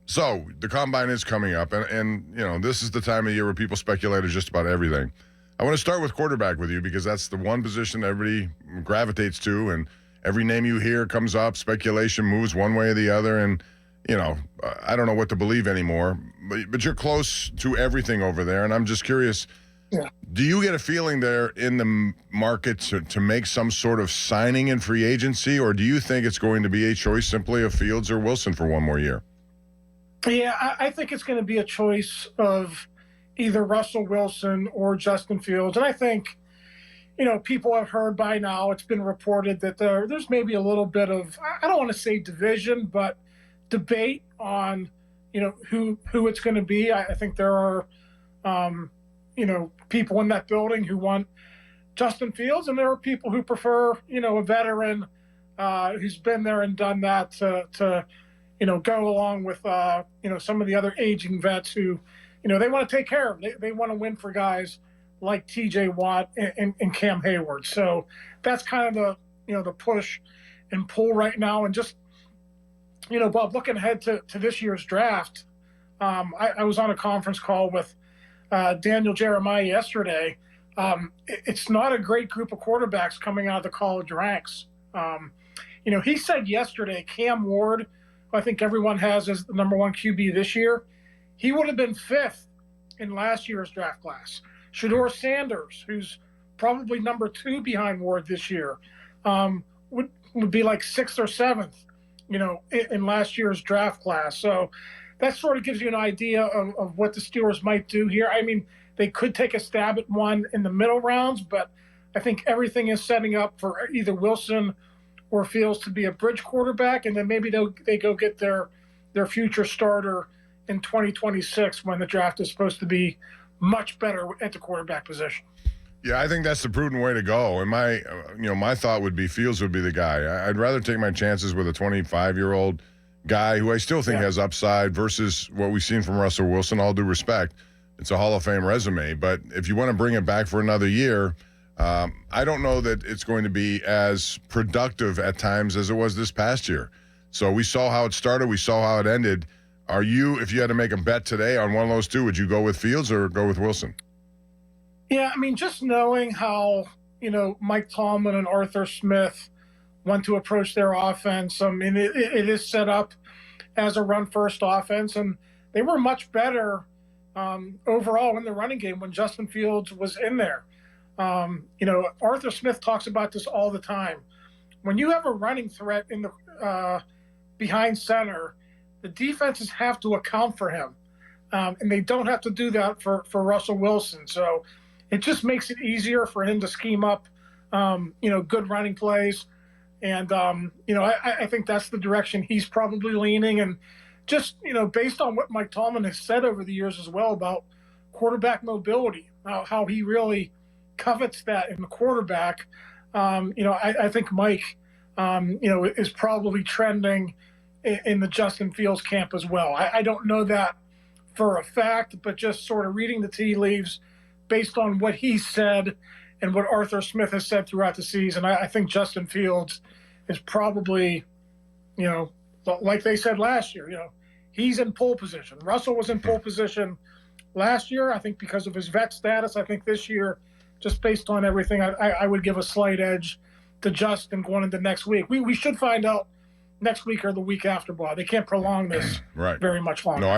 So the combine is coming up, and this is the time of year where people speculate just about everything. I want to start with quarterback with you because that's the one position everybody gravitates to, and every name you hear comes up. Speculation moves one way or the other, and I don't know what to believe anymore. But you're close to everything over there, and I'm just curious. Yeah. Do you get a feeling there in the market to make some sort of signing in free agency, or do you think it's going to be a choice simply of Fields or Wilson for one more year? Yeah, I think it's going to be a choice of either Russell Wilson or Justin Fields. And I think, people have heard by now, it's been reported that there's maybe a little bit of, I don't want to say division, but debate on, who it's going to be. I think there are, people in that building who want Justin Fields, and there are people who prefer, a veteran who's been there and done that to go along with, some of the other aging vets who, they want to take care of. They want to win for guys like T.J. Watt and Cam Hayward. So that's kind of the push and pull right now. And just, Bob, looking ahead to this year's draft, I was on a conference call with Daniel Jeremiah yesterday. It's not a great group of quarterbacks coming out of the college ranks. He said yesterday, Cam Ward, I think everyone has as the number one QB this year, he would have been fifth in last year's draft class. Shedeur Sanders, who's probably number two behind Ward this year, would be like sixth or seventh, in last year's draft class. So that sort of gives you an idea of what the Steelers might do here. I mean, they could take a stab at one in the middle rounds, but I think everything is setting up for either Wilson or Fields to be a bridge quarterback, and then maybe they go get their future starter in 2026 when the draft is supposed to be much better at the quarterback position. Yeah, I think that's the prudent way to go. And my thought would be Fields would be the guy. I'd rather take my chances with a 25-year-old guy who I still think has upside versus what we've seen from Russell Wilson. All due respect, it's a Hall of Fame resume. But if you want to bring it back for another year, I don't know that it's going to be as productive at times as it was this past year. So we saw how it started. We saw how it ended. If you had to make a bet today on one of those two, would you go with Fields or go with Wilson? Yeah, I mean, just knowing how, Mike Tomlin and Arthur Smith want to approach their offense. I mean, it is set up as a run-first offense, and they were much better overall in the running game when Justin Fields was in there. Arthur Smith talks about this all the time. When you have a running threat in the behind center, the defenses have to account for him, and they don't have to do that for Russell Wilson. So it just makes it easier for him to scheme up, good running plays. And, I think that's the direction he's probably leaning. And just, based on what Mike Tomlin has said over the years as well about quarterback mobility, how he really covets that in the quarterback, I think Mike, is probably trending in the Justin Fields camp as well. I don't know that for a fact, but just sort of reading the tea leaves based on what he said and what Arthur Smith has said throughout the season, I think Justin Fields is probably, like they said last year, he's in pole position. Russell was in pole position last year, I think, because of his vet status. I think this year, just based on everything, I would give a slight edge to Justin going into next week. We should find out next week or the week after, Bob. They can't prolong this very much longer. No,